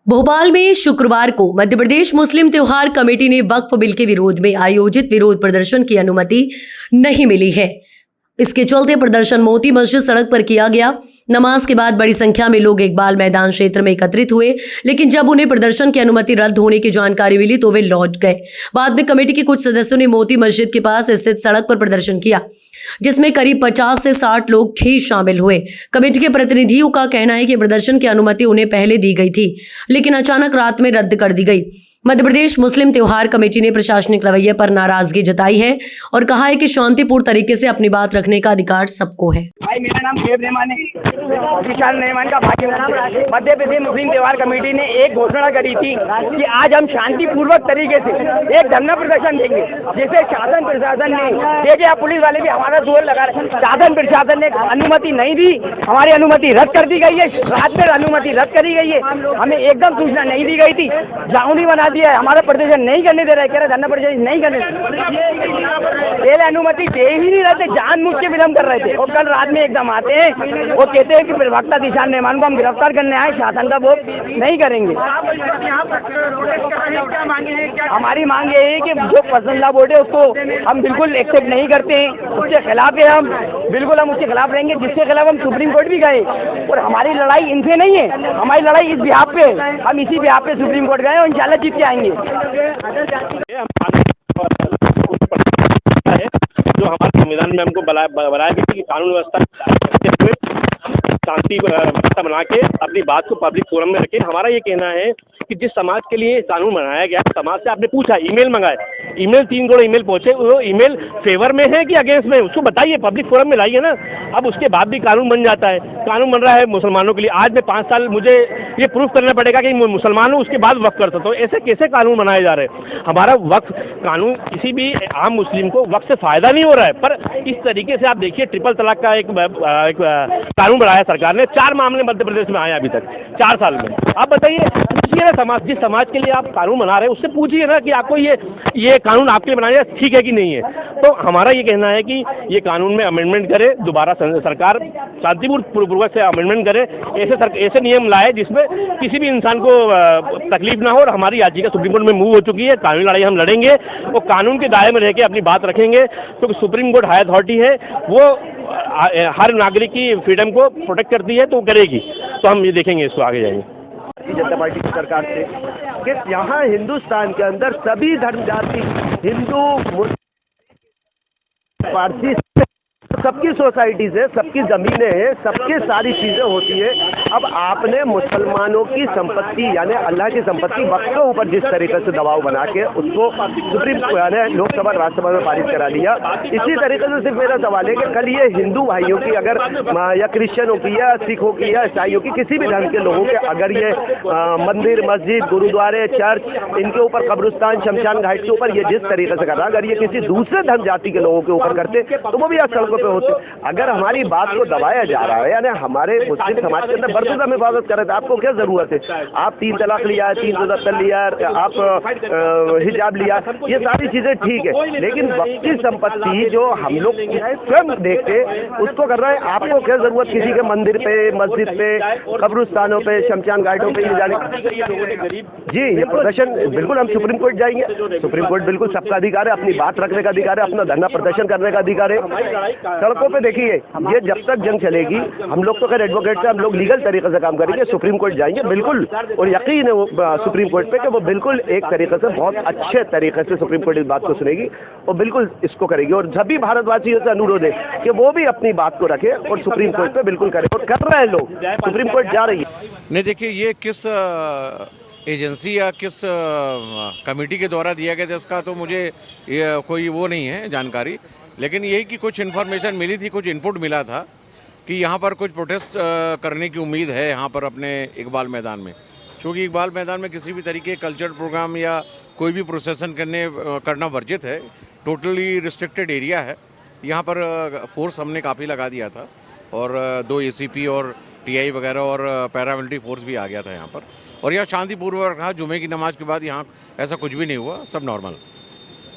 भोपाल में शुक्रवार को मध्य प्रदेश मुस्लिम त्योहार कमेटी ने वक्फ बिल के विरोध में आयोजित विरोध प्रदर्शन की अनुमति नहीं मिली है। इसके चलते प्रदर्शन मोती मस्जिद सड़क पर किया गया। नमाज के बाद बड़ी संख्या में लोग इकबाल मैदान क्षेत्र में एकत्रित हुए, लेकिन जब उन्हें प्रदर्शन की अनुमति रद्द होने की जानकारी मिली तो वे लौट गए। बाद में कमेटी के कुछ सदस्यों ने मोती मस्जिद के पास स्थित सड़क पर प्रदर्शन किया, जिसमें करीब 50 से 60 लोग भी शामिल हुए। कमेटी के प्रतिनिधियों का कहना है कि प्रदर्शन की अनुमति उन्हें पहले दी गई थी, लेकिन अचानक रात में रद्द कर दी गई। मध्य प्रदेश मुस्लिम त्योहार कमेटी ने प्रशासनिक रवैये पर नाराजगी जताई है और कहा है कि शांतिपूर्ण तरीके से अपनी बात रखने का अधिकार सबको है। भाई, मेरा नाम शेब रहमान है, विशाल रहमान का भाई। मध्य प्रदेश मुस्लिम त्योहार कमेटी ने एक घोषणा करी थी कि आज हम शांतिपूर्वक तरीके से एक धरना प्रदर्शन देंगे, जिसे शासन प्रशासन ने देखिए, पुलिस वाले भी हमारा जोर लगा रहे। शासन प्रशासन ने अनुमति नहीं दी, हमारी अनुमति रद्द कर दी गई है। रात में अनुमति रद्द करी गई है, हमें एकदम सूचना नहीं दी गई थी। ग्राउंड बना दिया है, हमारा प्रदर्शन नहीं करने दे रहा है, कह रहे धरना प्रदर्शन नहीं करने पहले अनुमति दे ही नहीं रहे थे, जानबूझ के विलम्ब कर रहे थे। और कल रात में एकदम आते हैं, वो कहते हैं कि प्रवक्ता दिशान रहमान को हम गिरफ्तार करने आए, शासन का वो नहीं करेंगे। हमारी मांग ये है कि जो पर्सनल बोर्ड है उसको हम बिल्कुल एक्सेप्ट नहीं करते हैं, उसके खिलाफ है। हम बिल्कुल उसके खिलाफ रहेंगे, जिसके खिलाफ हम सुप्रीम कोर्ट भी गए। और हमारी लड़ाई इनसे नहीं है, हमारी लड़ाई इस बिहाफ पे, हम इसी बिहाफ पे सुप्रीम कोर्ट गए और इंशाल्लाह जीत के आएंगे। जो हमारे संविधान में हमको बनाया गया कि कानून व्यवस्था शांति व्यवस्था बना के अपनी बात को पब्लिक फोरम में रखे। हमारा ये कहना है कि जिस समाज के लिए कानून बनाया गया, समाज से आपने पूछा, ईमेल मंगाए, ईमेल 3 करोड़ ईमेल पहुंचे, वो ईमेल फेवर में है कि अगेंस्ट में, उसको बताइए, पब्लिक फोरम में लाइए ना। अब उसके बाद भी कानून बन जाता है। कानून बन रहा है मुसलमानों के लिए। आज में 5 साल मुझे ये प्रूफ करना पड़ेगा कि मुसलमान हूं, उसके बाद वक्फ कर सकता हूं। ऐसे कैसे कानून बनाए जा रहे हैं? हमारा वक्फ कानून किसी भी आम मुस्लिम को वक्फ से फायदा नहीं हो रहा है। पर इस तरीके से आप देखिए, ट्रिपल तलाक का एक कानून बनाया सरकार ने। 4 मामले मध्य प्रदेश में आए अभी तक 4 साल में। आप बताइए, पूछिए ना समाज, जिस समाज के लिए आप कानून बना रहे हैं उससे पूछिए ना कि आपको ये कानून आपके लिए बनाया ठीक है कि नहीं है। तो हमारा ये कहना है कि ये कानून में अमेंडमेंट करे, दोबारा सरकार शांतिपूर्वक से अमेंडमेंट करे, ऐसे नियम लाए जिसमें किसी भी इंसान को तकलीफ ना हो। और हमारी याचिका सुप्रीम कोर्ट में मूव हो चुकी है। कानूनी लड़ाई हम लड़ेंगे और कानून के दायरे में रह के अपनी बात रखेंगे, क्योंकि सुप्रीम कोर्ट हाई अथॉरिटी है, वो हर नागरिक की फ्रीडम को प्रोटेक्ट करती है, तो वो करेगी। तो हम ये देखेंगे, इसको आगे जाएंगे। जनता पार्टी की सरकार से कि यहाँ हिंदुस्तान के अंदर सभी धर्म जाति, हिंदू, मुस्लिम, पारसी, सबकी सोसाइटी से, सबकी जमीनें हैं, सबकी सारी चीजें होती है। अब आपने मुसलमानों की संपत्ति यानी अल्लाह की संपत्ति वक्फ के ऊपर जिस तरीके से दबाव बना के उसको सुप्रीम यानी लोकसभा राज्यसभा में पारित करा दिया, इसी तरीके से सिर्फ मेरा सवाल है कि कल ये हिंदू भाइयों की अगर, या क्रिश्चियनों की, या सिखों की, या ईसाइयों की, किसी भी धर्म के लोगों के अगर ये मंदिर, मस्जिद, गुरुद्वारे, चर्च, इनके ऊपर कब्रिस्तान, शमशान घाट के ऊपर ये जिस तरीके से कर रहा, अगर ये किसी दूसरे धर्म जाति के लोगों के ऊपर करते तो वो भी आज सड़कों पर होते। अगर हमारी बात को दबाया जा रहा है, यानी हमारे मुस्लिम समाज के अंदर बरसों से हम हिफाजत कर रहे थे, आपको क्या जरूरत है? आप 3 तलाक लिया, 377 लिया, आप हिजाब लिया, ये सारी चीजें ठीक है, लेकिन वक्फ की संपत्ति जो हम लोग स्वयं देखते उसको कर रहा है। आपको क्या जरूरत किसी के मंदिर पे, मस्जिद पे, कब्रिस्तानों पे, शमशान घाटों पे ले जाने? जी, ये प्रदर्शन बिल्कुल हम सुप्रीम कोर्ट जाएंगे। सुप्रीम कोर्ट बिल्कुल सबका अधिकार है, अपनी बात रखने का अधिकार है, अपना धरना प्रदर्शन करने का अधिकार है। सड़कों पे देखिए, ये जब तक जंग चलेगी, हम लोग तो खैर एडवोकेट से हम लोग लीगल तरीके से काम करेंगे, सुप्रीम कोर्ट जाएंगे बिल्कुल, और यकीन है वो सुप्रीम कोर्ट पे कि वो बिल्कुल एक तरीके से, बहुत अच्छे तरीके से सुप्रीम कोर्ट इस बात को सुनेगी और बिल्कुल इसको करेगी। और सभी भारतवासियों से अनुरोध है कि वो भी अपनी बात को रखे और सुप्रीम कोर्ट पे बिल्कुल करे, और कर रहे हैं लोग, सुप्रीम कोर्ट जा रही है। नहीं, देखिए, ये किस एजेंसी या किस कमेटी के द्वारा दिया गया था इसका तो मुझे कोई वो नहीं है जानकारी, लेकिन यही कि कुछ इन्फॉर्मेशन मिली थी, कुछ इनपुट मिला था कि यहाँ पर कुछ प्रोटेस्ट करने की उम्मीद है यहाँ पर अपने इकबाल मैदान में। क्योंकि इकबाल मैदान में किसी भी तरीके कल्चरल प्रोग्राम या कोई भी प्रोसेसन करना वर्जित है, टोटली रिस्ट्रिक्टेड एरिया है। यहाँ पर फोर्स हमने काफ़ी लगा दिया था और 2 ACP और TI वगैरह और पैरामिलिट्री फोर्स भी आ गया था यहाँ पर, और यहाँ शांतिपूर्वक रहा। जुमे की नमाज के बाद यहाँ ऐसा कुछ भी नहीं हुआ, सब नॉर्मल।